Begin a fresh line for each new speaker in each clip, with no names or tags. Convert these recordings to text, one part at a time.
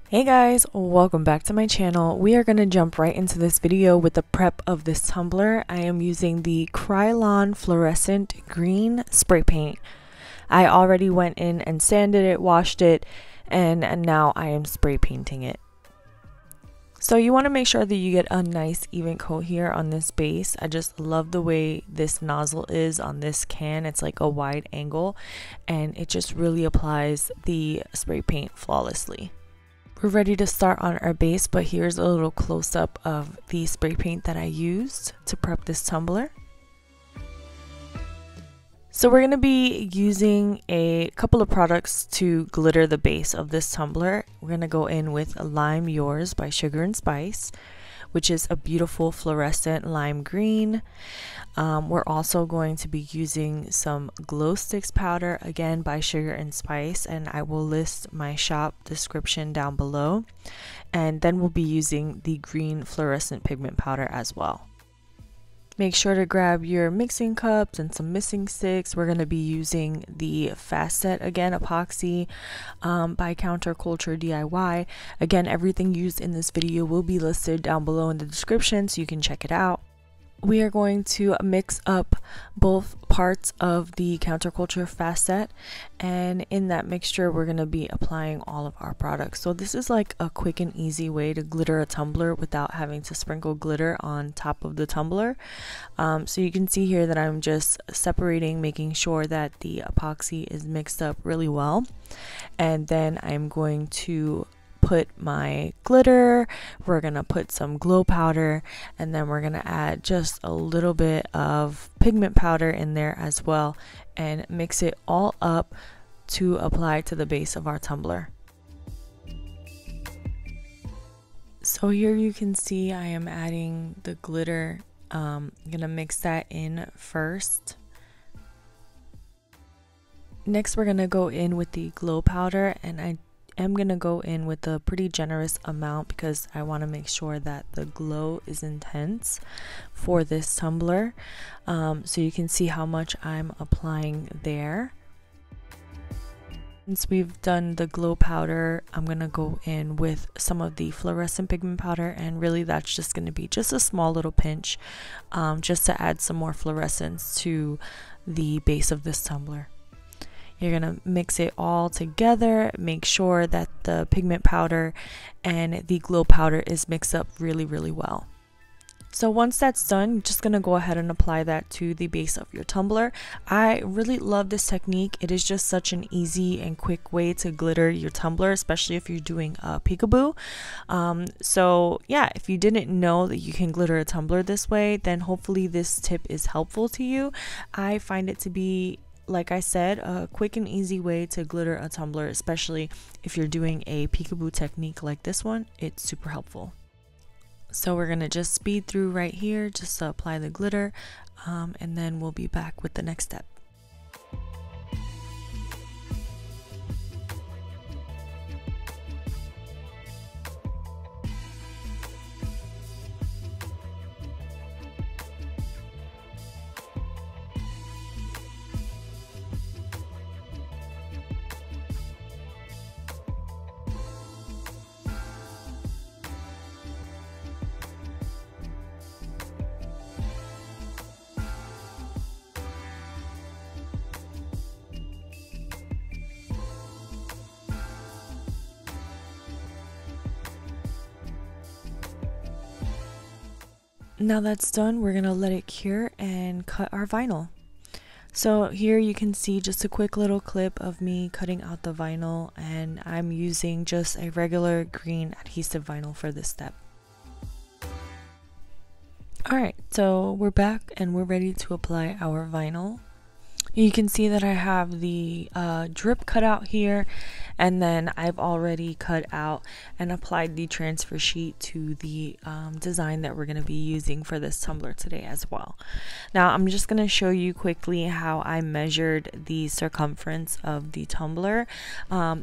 Hey guys, welcome back to my channel. We are going to jump right into this video with the prep of this tumbler. I am using the Krylon Fluorescent Green Spray Paint. I already went in and sanded it, washed it, and now I am spray painting it. So you want to make sure that you get a nice even coat here on this base. I just love the way this nozzle is on this can. It's like a wide angle and it just really applies the spray paint flawlessly. We're ready to start on our base, but here's a little close-up of the spray paint that I used to prep this tumbler. So we're going to be using a couple of products to glitter the base of this tumbler. We're going to go in with Lime Yours by Sugar and Spice, which is a beautiful fluorescent lime green. We're also going to be using some glow sticks powder, again by Sugar and Spice, and I will list my shop description down below. And then we'll be using the green fluorescent pigment powder as well. Make sure to grab your mixing cups and some mixing sticks. We're going to be using the Fast Set, again, Epoxy by Counterculture DIY. Again, everything used in this video will be listed down below in the description so you can check it out. We are going to mix up both parts of the Counterculture Fast Set, and in that mixture we're going to be applying all of our products. So this is like a quick and easy way to glitter a tumbler without having to sprinkle glitter on top of the tumbler. So you can see here that I'm just separating, making sure that the epoxy is mixed up really well, and then I'm going to put my glitter, we're gonna put some glow powder, and then we're gonna add just a little bit of pigment powder in there as well and mix it all up to apply to the base of our tumbler. So here you can see I am adding the glitter. I'm gonna mix that in first. Next we're gonna go in with the glow powder, and I'm going to go in with a pretty generous amount because I want to make sure that the glow is intense for this tumbler. So you can see how much I'm applying there. Once we've done the glow powder, I'm going to go in with some of the fluorescent pigment powder, and really that's just going to be just a small little pinch just to add some more fluorescence to the base of this tumbler. You're going to mix it all together, make sure that the pigment powder and the glow powder is mixed up really well. So once that's done, you're just going to go ahead and apply that to the base of your tumbler. I really love this technique. It is just such an easy and quick way to glitter your tumbler, especially if you're doing a peekaboo. So yeah, if you didn't know that you can glitter a tumbler this way, then hopefully this tip is helpful to you. I find it to be, like I said, a quick and easy way to glitter a tumbler, especially if you're doing a peekaboo technique like this one. It's super helpful. So we're gonna just speed through right here just to apply the glitter, and then we'll be back with the next step. Now that's done, we're gonna let it cure and cut our vinyl. So here you can see just a quick little clip of me cutting out the vinyl, and I'm using just a regular green adhesive vinyl for this step. Alright, so we're back and we're ready to apply our vinyl. You can see that I have the drip cut out here, and then I've already cut out and applied the transfer sheet to the design that we're going to be using for this tumbler today as well. Now I'm just going to show you quickly how I measured the circumference of the tumbler,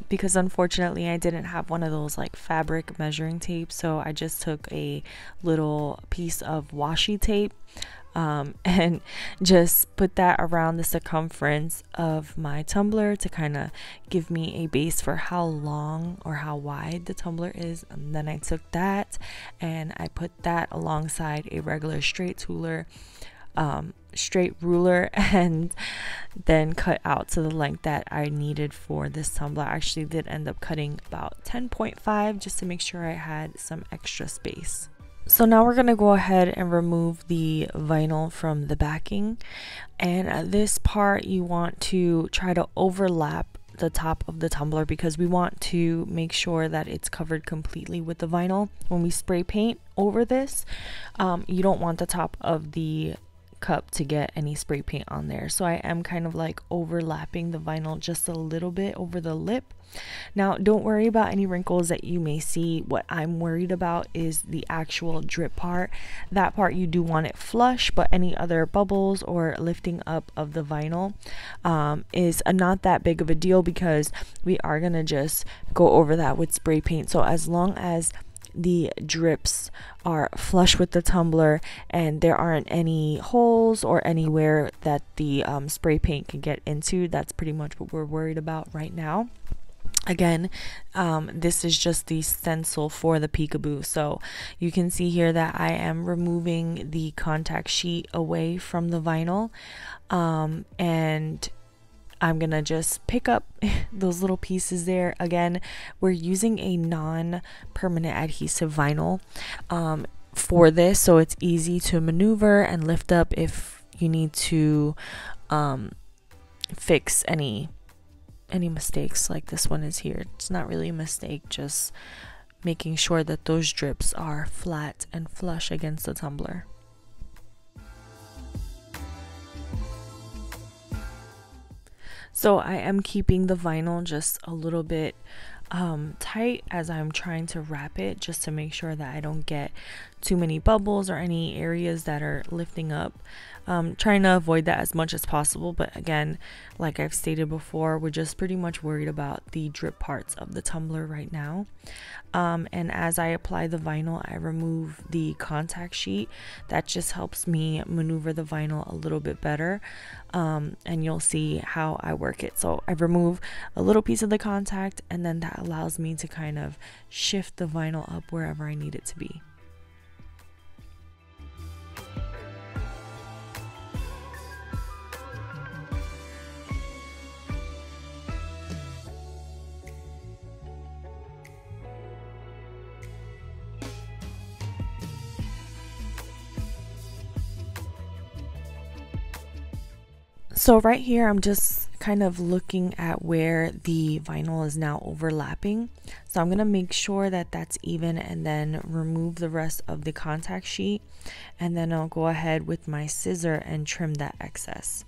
because unfortunately I didn't have one of those like fabric measuring tapes, so I just took a little piece of washi tape and just put that around the circumference of my tumbler to kind of give me a base for how long or how wide the tumbler is. And then I took that and I put that alongside a regular straight ruler, and then cut out to the length that I needed for this tumbler. I actually did end up cutting about 10.5 just to make sure I had some extra space. So now we're going to go ahead and remove the vinyl from the backing, and this part you want to try to overlap the top of the tumbler because we want to make sure that it's covered completely with the vinyl. When we spray paint over this, you don't want the top of the cup to get any spray paint on there. So I am kind of like overlapping the vinyl just a little bit over the lip. Now don't worry about any wrinkles that you may see. What I'm worried about is the actual drip part. That part you do want it flush, but any other bubbles or lifting up of the vinyl is not that big of a deal because we are gonna just go over that with spray paint. So as long as the drips are flush with the tumbler and there aren't any holes or anywhere that the spray paint can get into, that's pretty much what we're worried about right now. Again, this is just the stencil for the peekaboo, so you can see here that I am removing the contact sheet away from the vinyl, and I'm gonna just pick up those little pieces there. Again, we're using a non-permanent adhesive vinyl for this, so it's easy to maneuver and lift up if you need to fix any mistakes like this one is here. It's not really a mistake, just making sure that those drips are flat and flush against the tumbler. So I am keeping the vinyl just a little bit tight as I'm trying to wrap it, just to make sure that I don't get too many bubbles or any areas that are lifting up. Trying to avoid that as much as possible, but again, like I've stated before, we're just pretty much worried about the drip parts of the tumbler right now. And as I apply the vinyl, I remove the contact sheet. That just helps me maneuver the vinyl a little bit better, and you'll see how I work it. So I remove a little piece of the contact, and then that allows me to kind of shift the vinyl up wherever I need it to be. So right here, I'm just kind of looking at where the vinyl is now overlapping. So I'm going to make sure that that's even and then remove the rest of the contact sheet. And then I'll go ahead with my scissor and trim that excess.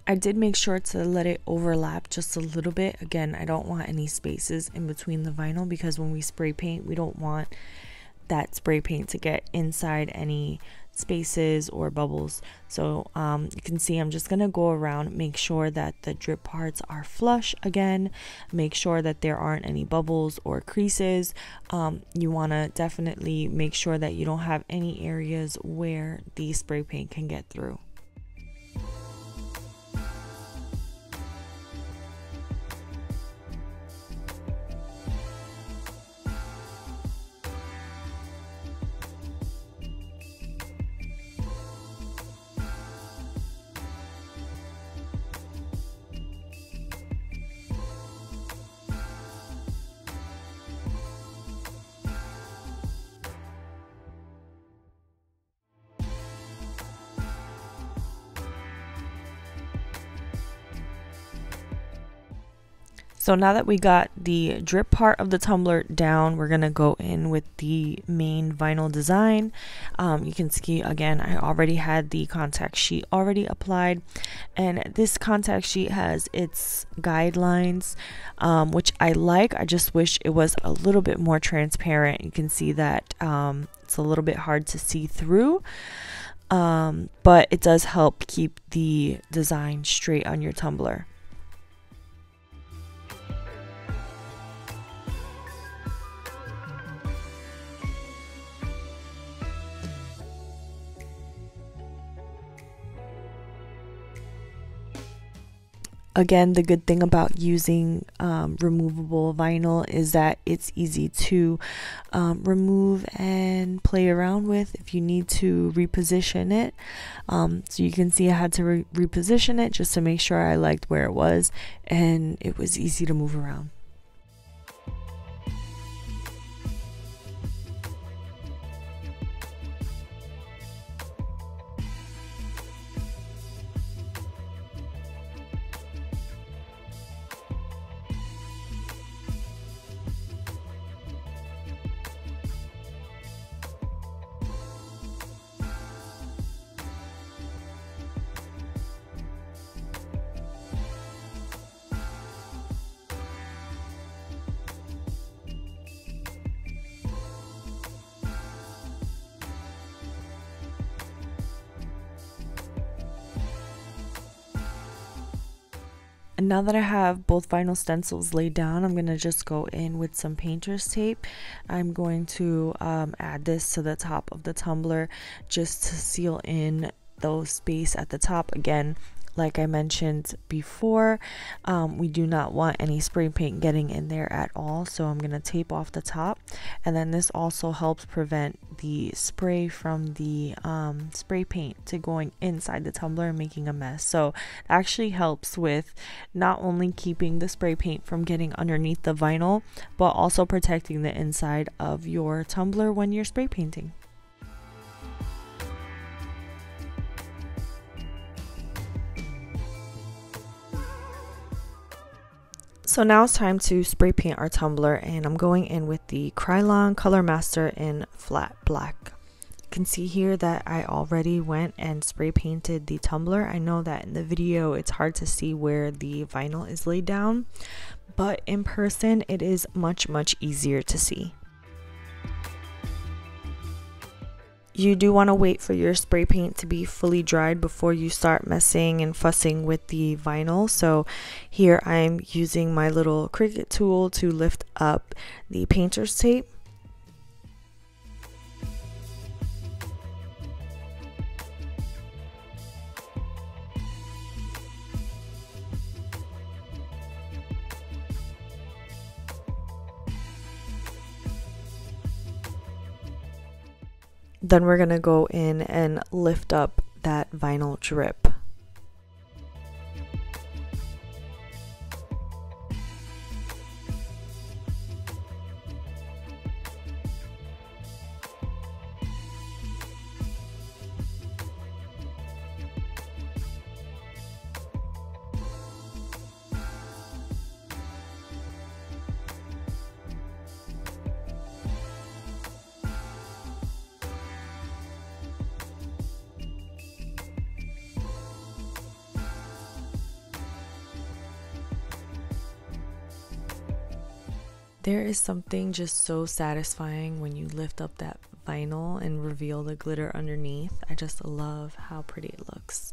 I did make sure to let it overlap just a little bit. Again, I don't want any spaces in between the vinyl because when we spray paint, we don't want that spray paint to get inside any spaces or bubbles. So you can see I'm just gonna go around, make sure that the drip parts are flush again, make sure that there aren't any bubbles or creases. You want to definitely make sure that you don't have any areas where the spray paint can get through. So now that we got the drip part of the tumbler down, we're gonna go in with the main vinyl design. You can see again, I already had the contact sheet already applied, and this contact sheet has its guidelines, which I like. I just wish it was a little bit more transparent. You can see that it's a little bit hard to see through. but it does help keep the design straight on your tumbler. Again, the good thing about using removable vinyl is that it's easy to remove and play around with if you need to reposition it. So you can see I had to reposition it just to make sure I liked where it was, and it was easy to move around. And now that I have both vinyl stencils laid down, I'm going to just go in with some painter's tape. I'm going to add this to the top of the tumbler just to seal in those space at the top. Again, like I mentioned before, we do not want any spray paint getting in there at all, so I'm going to tape off the top. And then this also helps prevent the spray from the spray paint to going inside the tumbler and making a mess. So it actually helps with not only keeping the spray paint from getting underneath the vinyl, but also protecting the inside of your tumbler when you're spray painting. So now it's time to spray paint our tumbler, and I'm going in with the Krylon Color Master in flat black. You can see here that I already went and spray painted the tumbler. I know that in the video it's hard to see where the vinyl is laid down, but in person it is much easier to see. You do want to wait for your spray paint to be fully dried before you start messing and fussing with the vinyl. So here I'm using my little Cricut tool to lift up the painter's tape. Then we're going to go in and lift up that vinyl drip. There is something just so satisfying when you lift up that vinyl and reveal the glitter underneath. I just love how pretty it looks.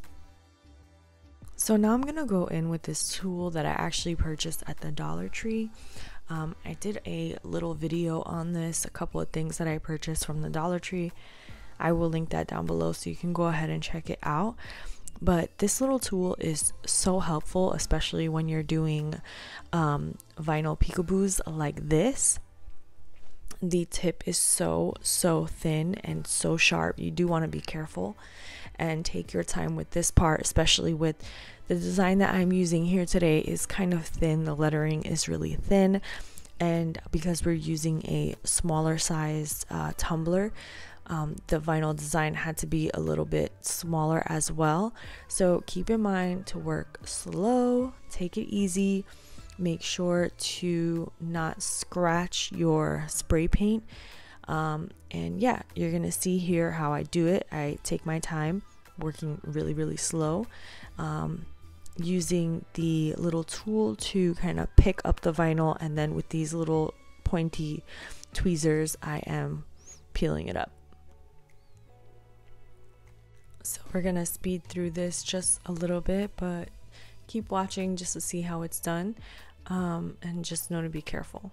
So now I'm gonna go in with this tool that I actually purchased at the Dollar Tree. I did a little video on this, a couple of things that I purchased from the Dollar Tree. I will link that down below so you can go ahead and check it out. But this little tool is so helpful, especially when you're doing vinyl peekaboos like this. The tip is so thin and so sharp. You do want to be careful and take your time with this part, especially with the design that I'm using here today is kind of thin. The lettering is really thin, and because we're using a smaller sized tumbler, the vinyl design had to be a little bit smaller as well. So keep in mind to work slow, take it easy, make sure to not scratch your spray paint. And yeah, you're gonna see here how I do it. I take my time working really slow, using the little tool to kind of pick up the vinyl, and then with these little pointy tweezers I am peeling it up. So we're gonna speed through this just a little bit, but keep watching just to see how it's done, and just know to be careful.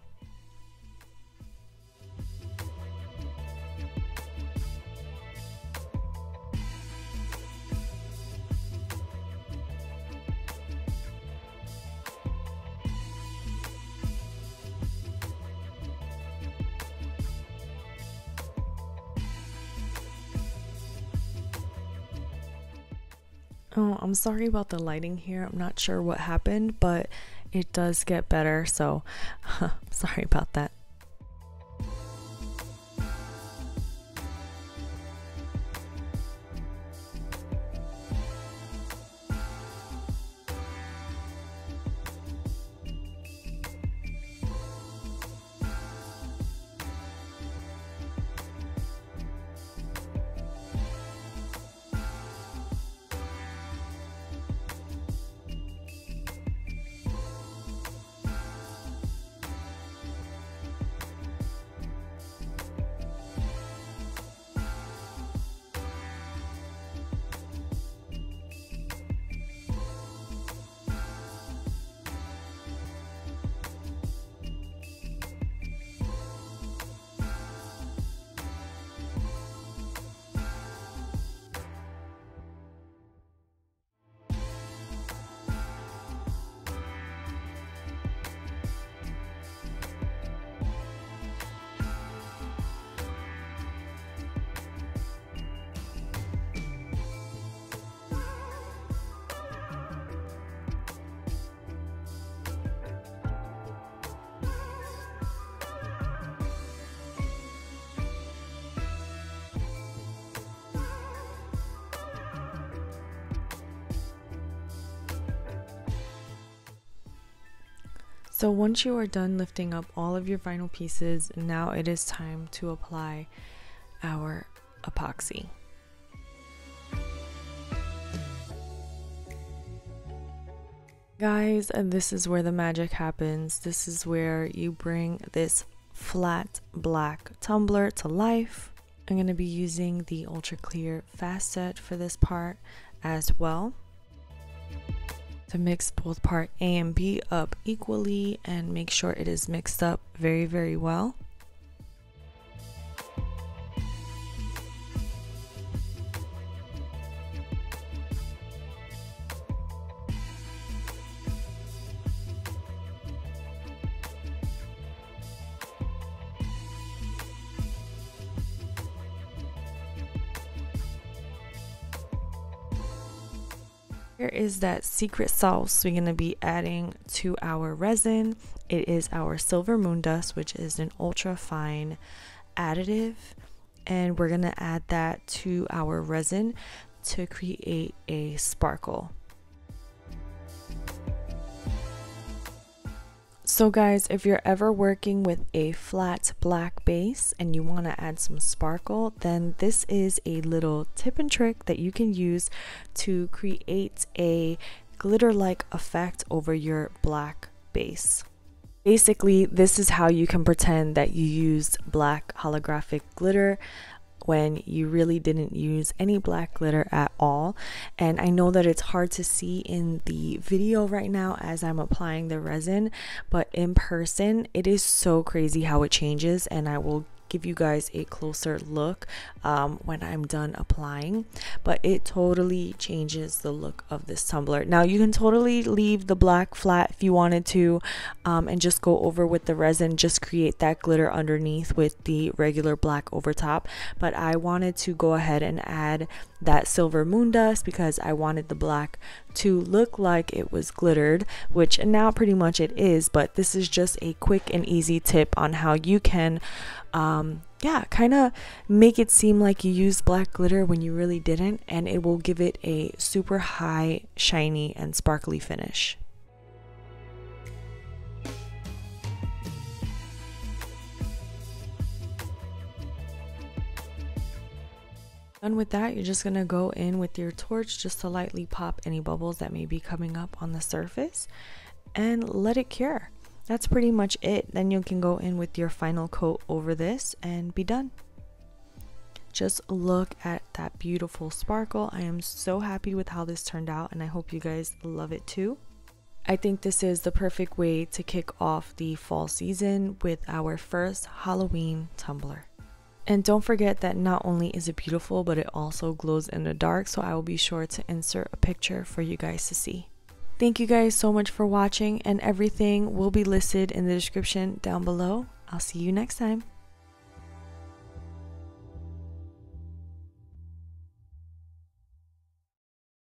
Oh, I'm sorry about the lighting here. I'm not sure what happened, but it does get better, so sorry about that. So once you are done lifting up all of your vinyl pieces, now it is time to apply our epoxy. Guys, and this is where the magic happens. This is where you bring this flat black tumbler to life. I'm going to be using the ultra clear fast set for this part as well, to mix both part A and B up equally and make sure it is mixed up very, very well. Here is that secret sauce we're going to be adding to our resin. It is our silver moon dust, which is an ultra fine additive, and we're going to add that to our resin to create a sparkle. So guys, if you're ever working with a flat black base and you want to add some sparkle, then this is a little tip and trick that you can use to create a glitter-like effect over your black base. Basically, this is how you can pretend that you used black holographic glitter when you really didn't use any black glitter at all. And I know that it's hard to see in the video right now as I'm applying the resin, but in person it is so crazy how it changes, and I will give you guys a closer look when I'm done applying, but it totally changes the look of this tumbler. Now you can totally leave the black flat if you wanted to, and just go over with the resin, just create that glitter underneath with the regular black over top, but I wanted to go ahead and add that silver moon dust because I wanted the black to look like it was glittered, which now pretty much it is, but this is just a quick and easy tip on how you can kind of make it seem like you used black glitter when you really didn't, and it will give it a super high, shiny, and sparkly finish. Done with that, you're just gonna go in with your torch just to lightly pop any bubbles that may be coming up on the surface and let it cure. That's pretty much it. Then you can go in with your final coat over this and be done. Just look at that beautiful sparkle. I am so happy with how this turned out, and I hope you guys love it too. I think this is the perfect way to kick off the fall season with our first Halloween tumbler. And don't forget that not only is it beautiful, but it also glows in the dark, so I will be sure to insert a picture for you guys to see. Thank you guys so much for watching, and everything will be listed in the description down below. I'll see you next time.